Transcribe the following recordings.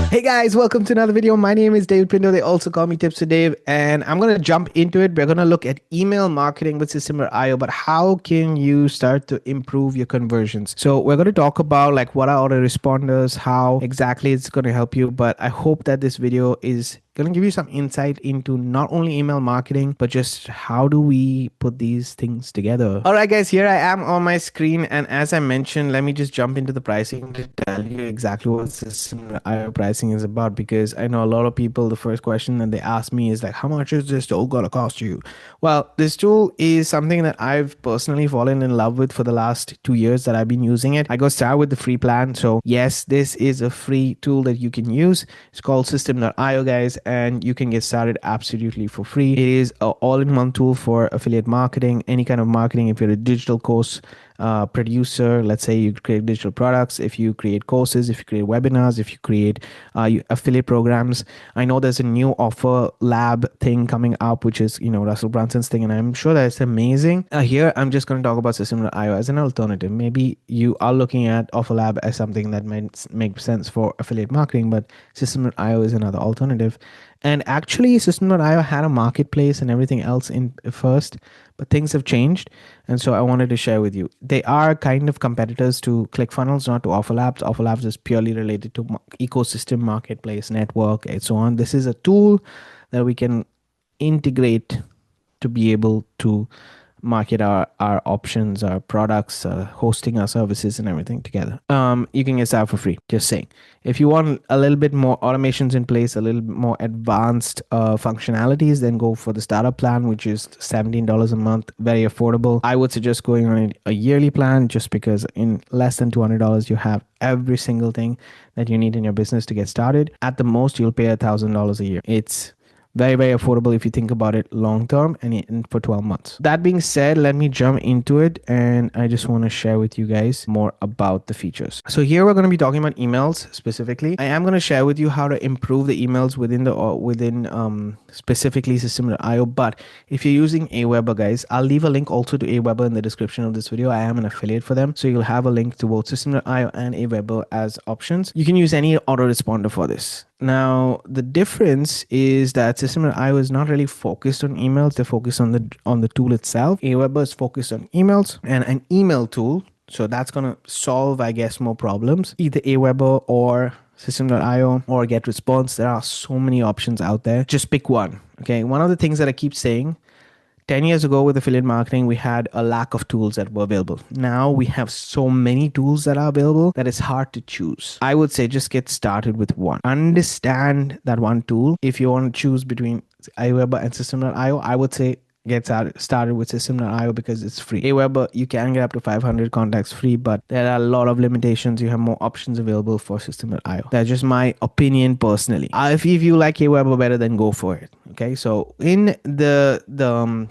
Hey guys, welcome to another video. My name is David Pindo. They also call me TipsWithDav, and I'm going to jump into it. We're going to look at email marketing with System.io, but how can you start to improve your conversions? So we're going to talk about like what are autoresponders, how exactly it's going to help you. But I hope that this video is going to give you some insight into not only email marketing, but just how do we put these things together. All right, guys, here I am on my screen. And as I mentioned, let me just jump into the pricing to tell you exactly what System.io pricing is about, because I know a lot of people, the first question that they ask me is like, how much is this tool going to cost you? Well, this tool is something that I've personally fallen in love with for the last 2 years that I've been using it. I got started with the free plan. So yes, this is a free tool that you can use. It's called System.io, guys, and you can get started absolutely for free. It is an all-in-one tool for affiliate marketing, any kind of marketing. If you're a digital course producer, let's say you create digital products, if you create courses, if you create webinars, if you create affiliate programs. I know there's a new offer lab thing coming up, which is, Russell Brunson's thing, and I'm sure that it's amazing. Here, I'm just going to talk about System.io as an alternative. Maybe you are looking at offer lab as something that might make sense for affiliate marketing, but System.io is another alternative. And actually, System.io had a marketplace and everything else in first, but things have changed. And so I wanted to share with you. They are kind of competitors to ClickFunnels, not to OfferLabs. OfferLabs is purely related to ecosystem, marketplace, network, and so on. This is a tool that we can integrate to be able to market our options, our products, hosting our services and everything together. You can get started for free, just saying. If you want a little bit more automations in place, a little bit more advanced functionalities, then go for the startup plan, which is $17 a month, very affordable. I would suggest going on a yearly plan, just because in less than $200 you have every single thing that you need in your business to get started. At the most, you'll pay $1,000 a year. It's very, very affordable if you think about it long term, and for 12 months. That being said, let me jump into it, and I just want to share with you guys more about the features. So here we're going to be talking about emails specifically. I am going to share with you how to improve the emails within specifically System.io. But if you're using Aweber, guys, I'll leave a link also to Aweber in the description of this video. I am an affiliate for them, so you'll have a link to both System.io and Aweber as options. You can use any autoresponder for this. Now, the difference is that System.io is not really focused on emails. They're focused on the tool itself. Aweber is focused on emails and an email tool. So that's going to solve, I guess, more problems. Either Aweber or System.io or GetResponse. There are so many options out there. Just pick one. Okay. One of the things that I keep saying, 10 years ago with affiliate marketing, we had a lack of tools that were available. Now we have so many tools that are available that it's hard to choose. I would say just get started with one. Understand that one tool. If you want to choose between Aweber and System.io, I would say get started with System.io because it's free. Aweber, you can get up to 500 contacts free, but there are a lot of limitations. You have more options available for System.io. That's just my opinion personally. If you like Aweber better, then go for it. Okay, so in the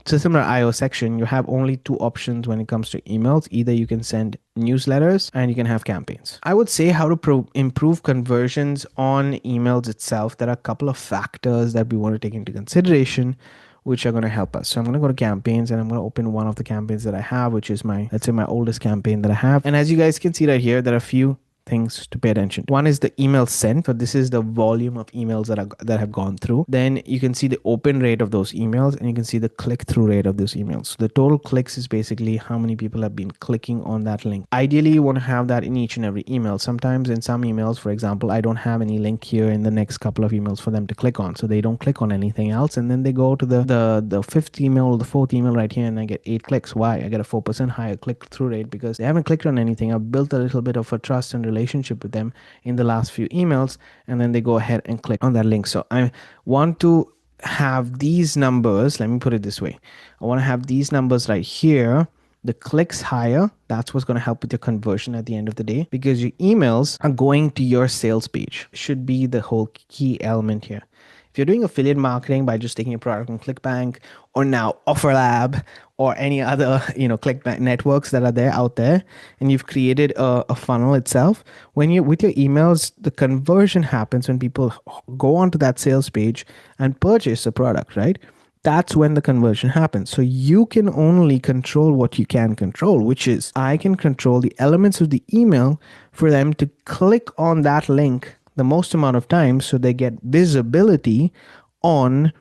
System.io section, you have only two options when it comes to emails. Either you can send newsletters and you can have campaigns. I would say how to improve conversions on emails itself. There are a couple of factors that we want to take into consideration, which are going to help us. So I'm going to go to campaigns, and I'm going to open one of the campaigns that I have, which is let's say my oldest campaign that I have. And as you guys can see right here, there are a few things to pay attention. One is the email sent. So this is the volume of emails that have gone through. Then you can see the open rate of those emails, and you can see the click-through rate of those emails. So the total clicks is basically how many people have been clicking on that link. Ideally, you want to have that in each and every email. Sometimes in some emails, for example, I don't have any link here in the next couple of emails for them to click on. So they don't click on anything else. And then they go to the fifth email or the fourth email right here, and I get 8 clicks. Why? I get a 4% higher click-through rate because they haven't clicked on anything. I've built a little bit of a trust and relationship with them in the last few emails, and then they go ahead and click on that link. So I want to have these numbers. Let me put it this way. I want to have these numbers right here, the clicks higher. That's what's going to help with your conversion at the end of the day, because your emails are going to your sales page. Should be the whole key element here. If you're doing affiliate marketing by just taking a product on ClickBank or now OfferLab or any other ClickBank networks that are out there, and you've created a funnel itself, with your emails, the conversion happens when people go onto that sales page and purchase a product, right? That's when the conversion happens. So you can only control what you can control, which is I can control the elements of the email for them to click on that link the most amount of time so they get visibility on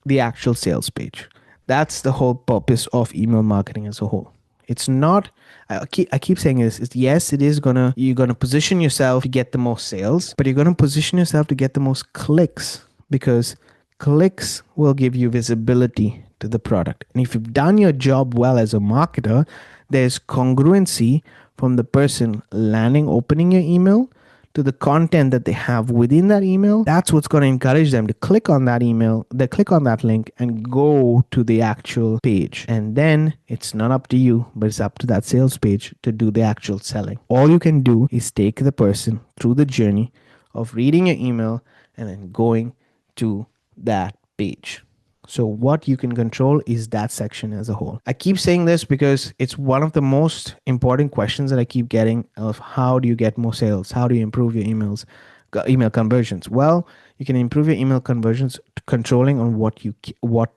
the actual sales page. That's the whole purpose of email marketing as a whole. It's not, I keep saying this, is yes, it is you're gonna position yourself to get the most sales, but you're gonna position yourself to get the most clicks, because clicks will give you visibility to the product. And if you've done your job well as a marketer, there's congruency from the person landing, opening your email, to the content that they have within that email. That's what's going to encourage them to click on that email, they click on that link and go to the actual page. And then it's not up to you, but it's up to that sales page to do the actual selling. All you can do is take the person through the journey of reading your email and then going to that page. So what you can control is that section as a whole. I keep saying this because it's one of the most important questions that I keep getting of how do you get more sales? How do you improve your email conversions? Well, you can improve your email conversions controlling on what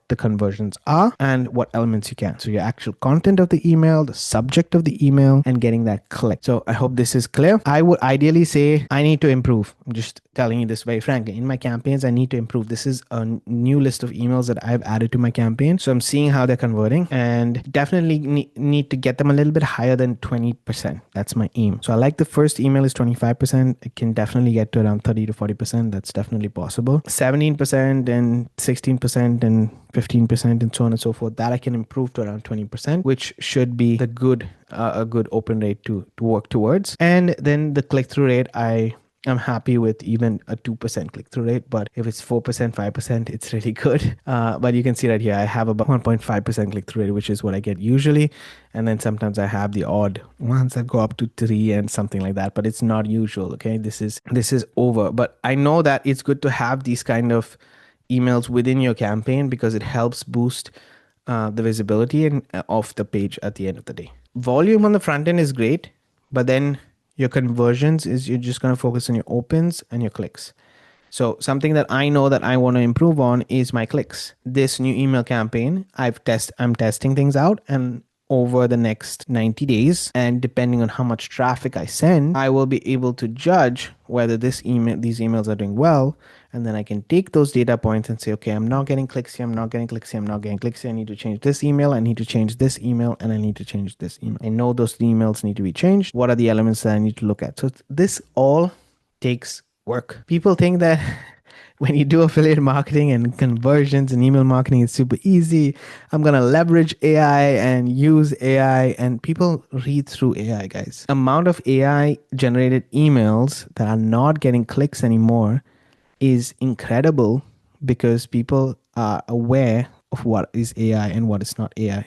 the conversions are and what elements you can. So your actual content of the email, the subject of the email, and getting that click. So I hope this is clear. I would ideally say I need to improve. I'm just telling you this very frankly. In my campaigns, I need to improve. This is a new list of emails that I've added to my campaign. So I'm seeing how they're converting and definitely need to get them a little bit higher than 20%. That's my aim. So I like the first email is 25%. It can definitely get to around 30 to 40%. That's definitely possible. 17% and 16% and 15% and so on and so forth, that I can improve to around 20%, which should be a good open rate to work towards. And then the click-through rate, I'm happy with even a 2% click-through rate, but if it's 4%, 5%, it's really good. But you can see right here, I have about 1.5% click-through rate, which is what I get usually. And then sometimes I have the odd ones that go up to 3 and something like that, but it's not usual. Okay, this is over. But I know that it's good to have these kind of emails within your campaign because it helps boost the visibility of the page at the end of the day. Volume on the front end is great, but then your conversions is you're just going to focus on your opens and your clicks. So something that I know that I want to improve on is my clicks. This new email campaign, I'm testing things out, and over the next 90 days, and depending on how much traffic I send, I will be able to judge whether these emails are doing well. And then I can take those data points and say, okay, I'm not getting clicks here, I'm not getting clicks here, I'm not getting clicks here. I need to change this email, I need to change this email, and I need to change this email. I know those emails need to be changed. What are the elements that I need to look at? So this all takes work. People think that when you do affiliate marketing and conversions and email marketing, it's super easy. I'm going to leverage AI and use AI, and people read through AI, guys. Amount of AI generated emails that are not getting clicks anymore is incredible because people are aware of what is AI and what is not AI.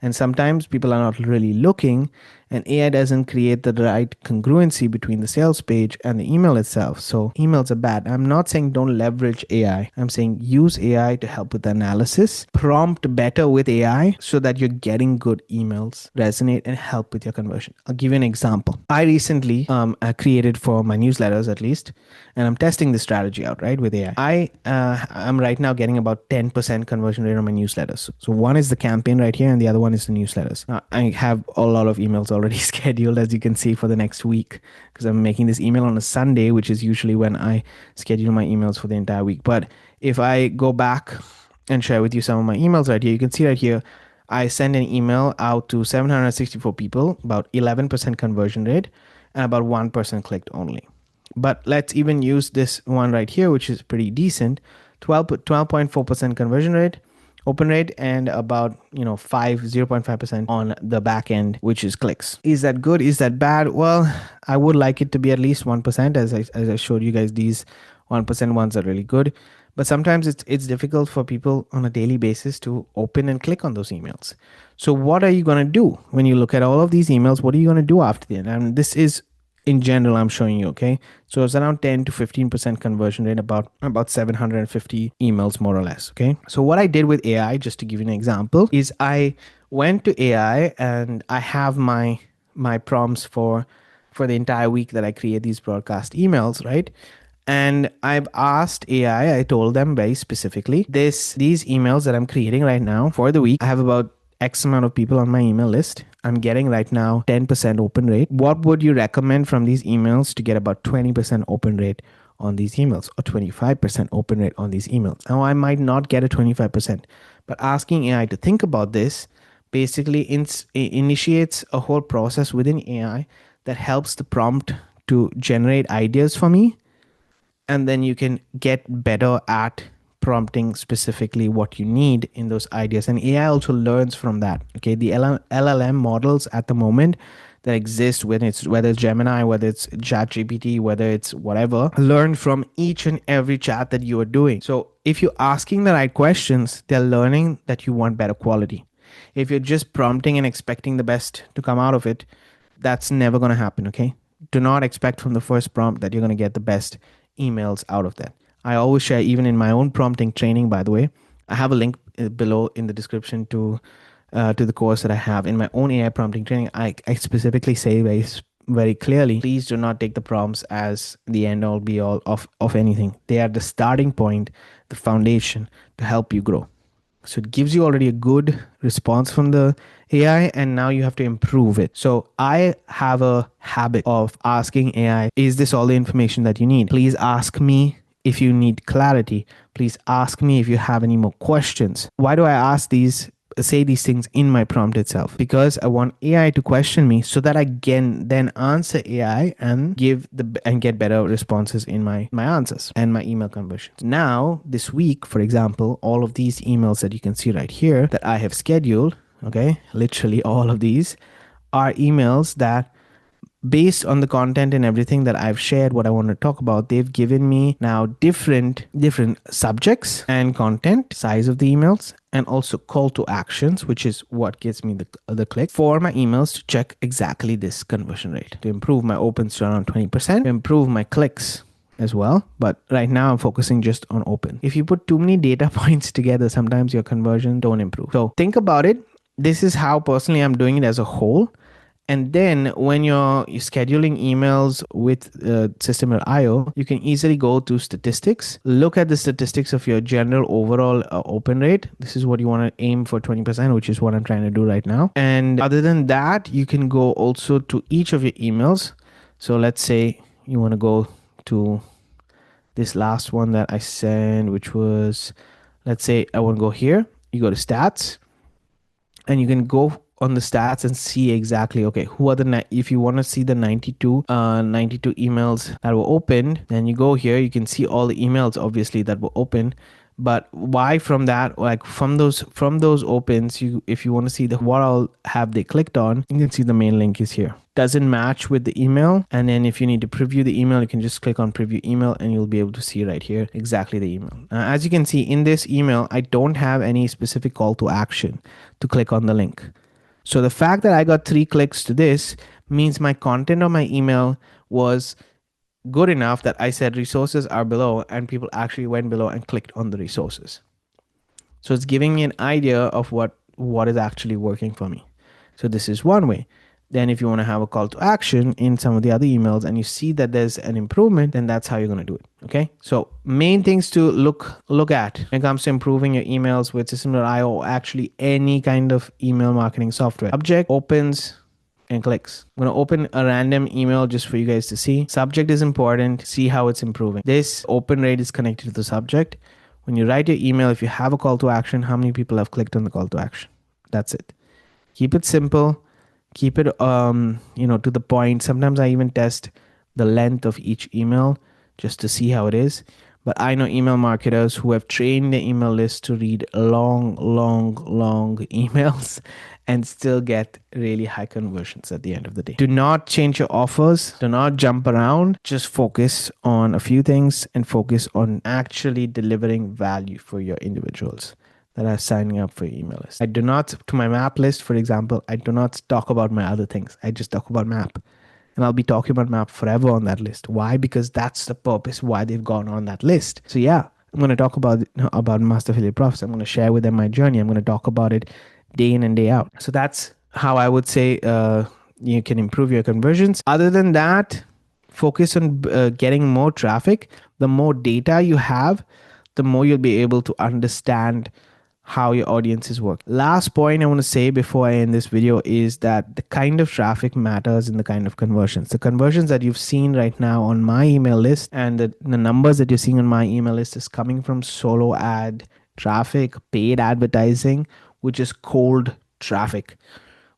And sometimes people are not really looking, and AI doesn't create the right congruency between the sales page and the email itself. So emails are bad. I'm not saying don't leverage AI. I'm saying use AI to help with the analysis, prompt better with AI so that you're getting good emails, resonate, and help with your conversion. I'll give you an example. I recently created for my newsletters at least, and I'm testing this strategy out, right, with AI. I'm right now getting about 10% conversion rate on my newsletters. So one is the campaign right here, and the other one is the newsletters. I have a lot of emails already scheduled, as you can see, for the next week, because I'm making this email on a Sunday, which is usually when I schedule my emails for the entire week. But if I go back and share with you some of my emails right here, you can see right here, I send an email out to 764 people, about 11% conversion rate, and about 1% clicked only. But let's even use this one right here, which is pretty decent, 12.4% conversion rate, open rate, and about 0.5% on the back end, which is clicks. Is that good? Is that bad? Well, I would like it to be at least 1%. As I showed you guys, these 1% ones are really good. But sometimes it's difficult for people on a daily basis to open and click on those emails. So what are you going to do when you look at all of these emails? What are you going to do after the end? And this is in general, I'm showing you, okay? So it's around 10 to 15% conversion rate, about 750 emails more or less, okay? So what I did with AI, just to give you an example, is I went to AI and I have my prompts for the entire week that I create these broadcast emails, right? And I've asked AI, I told them very specifically, these emails that I'm creating right now for the week, I have about X amount of people on my email list. I'm getting right now 10% open rate. What would you recommend from these emails to get about 20% open rate on these emails or 25% open rate on these emails. Now, I might not get a 25%, but asking AI to think about this basically initiates a whole process within AI that helps the prompt to generate ideas for me, and then you can get better at prompting specifically what you need in those ideas. And AI also learns from that. Okay, the LLM models at the moment that exist, whether it's Gemini, whether it's ChatGPT, whether it's whatever, learn from each and every chat that you are doing. So if you're asking the right questions, they're learning that you want better quality. If you're just prompting and expecting the best to come out of it, that's never going to happen. Okay, do not expect from the first prompt that you're going to get the best emails out of that. I always share, even in my own prompting training, by the way, I have a link below in the description to the course that I have. In my own AI prompting training, I specifically say very clearly, please do not take the prompts as the end all be all of anything. They are the starting point, the foundation to help you grow. So it gives you already a good response from the AI, and now you have to improve it. So I have a habit of asking AI, is this all the information that you need? Please ask me if you need clarity. Please ask me if you have any more questions. Why do I say these things in my prompt itself? Because I want AI to question me so that I can then answer AI and get better responses in my answers and my email conversions. Now, this week, for example, all of these emails that you can see right here that I have scheduled, okay, literally all of these are emails that, based on the content and everything that I've shared, what I want to talk about, they've given me now different subjects and content, size of the emails, and also call to actions, which is what gets me the click for my emails to check exactly this conversion rate, to improve my opens to around 20%, to improve my clicks as well. But right now I'm focusing just on open. If you put too many data points together, sometimes your conversion don't improve. So think about it. This is how personally I'm doing it as a whole. And then when you're scheduling emails with System.io, you can easily go to statistics, look at the statistics of your general overall open rate. This is what you want to aim for, 20%, which is what I'm trying to do right now. And other than that, you can go also to each of your emails. So let's say you want to go to this last one that I sent, which was, let's say I want to go here. You go to stats, and you can go on the stats and see exactly, okay, who are if you want to see the 92 emails that were opened, then you go here, you can see all the emails obviously that were open. But why from that, like from those opens, if you want to see what all have they clicked on, you can see the main link is here. Doesn't match with the email. And then if you need to preview the email, you can just click on preview email and you'll be able to see right here exactly the email. As you can see in this email, I don't have any specific call to action to click on the link. So the fact that I got 3 clicks to this means my content on my email was good enough that I said resources are below, and people actually went below and clicked on the resources. So it's giving me an idea of what is actually working for me. So this is one way. Then if you want to have a call to action in some of the other emails and you see that there's an improvement, then that's how you're going to do it. Okay. So main things to look at when it comes to improving your emails with System.io, or actually any kind of email marketing software. Subject, opens, and clicks. I'm going to open a random email just for you guys to see. Subject is important. See how it's improving. This open rate is connected to the subject. When you write your email, if you have a call to action, how many people have clicked on the call to action? That's it. Keep it simple. Keep it to the point. Sometimes I even test the length of each email just to see how it is. But I know email marketers who have trained their email list to read long emails and still get really high conversions at the end of the day. Do not change your offers. Do not jump around. Just focus on a few things and focus on actually delivering value for your individuals that are signing up for your email list. I do not, to my map list, for example, I do not talk about my other things. I just talk about map. And I'll be talking about map forever on that list. Why? Because that's the purpose why they've gone on that list. So yeah, I'm going to talk about Master Affiliate Profits. I'm going to share with them my journey. I'm going to talk about it day in and day out. So that's how I would say you can improve your conversions. Other than that, focus on getting more traffic. The more data you have, the more you'll be able to understand how your audiences work. Last point I want to say before I end this video is that the kind of traffic matters in the kind of conversions. The conversions that you've seen right now on my email list and the numbers that you're seeing on my email list is coming from solo ad traffic, paid advertising, which is cold traffic,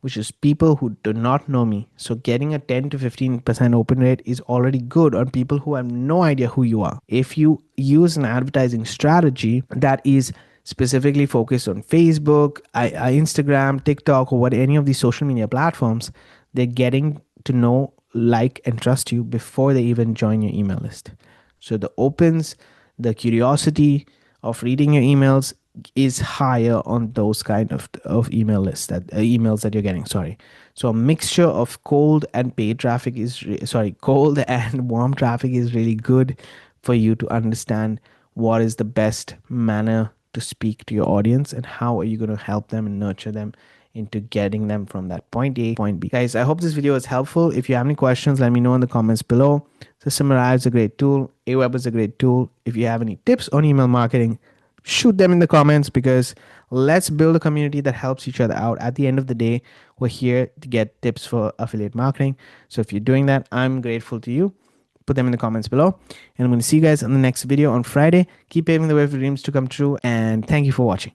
which is people who do not know me. So getting a 10 to 15% open rate is already good on people who have no idea who you are. If you use an advertising strategy that is specifically focused on Facebook, Instagram, TikTok, or what any of these social media platforms, they're getting to know, like, and trust you before they even join your email list. So the opens, the curiosity of reading your emails is higher on those kind of email lists that emails that you're getting. Sorry. So a mixture of cold and paid traffic is cold and warm traffic is really good for you to understand what is the best manner to speak to your audience and how are you going to help them and nurture them into getting them from that point A to point B. Guys, I hope this video was helpful. If you have any questions, let me know in the comments below. SystemRive is a great tool. Aweber is a great tool. If you have any tips on email marketing, shoot them in the comments, because let's build a community that helps each other out. At the end of the day, we're here to get tips for affiliate marketing. So if you're doing that, I'm grateful to you. Put them in the comments below. And I'm going to see you guys on the next video on Friday. Keep paving the way for dreams to come true. And thank you for watching.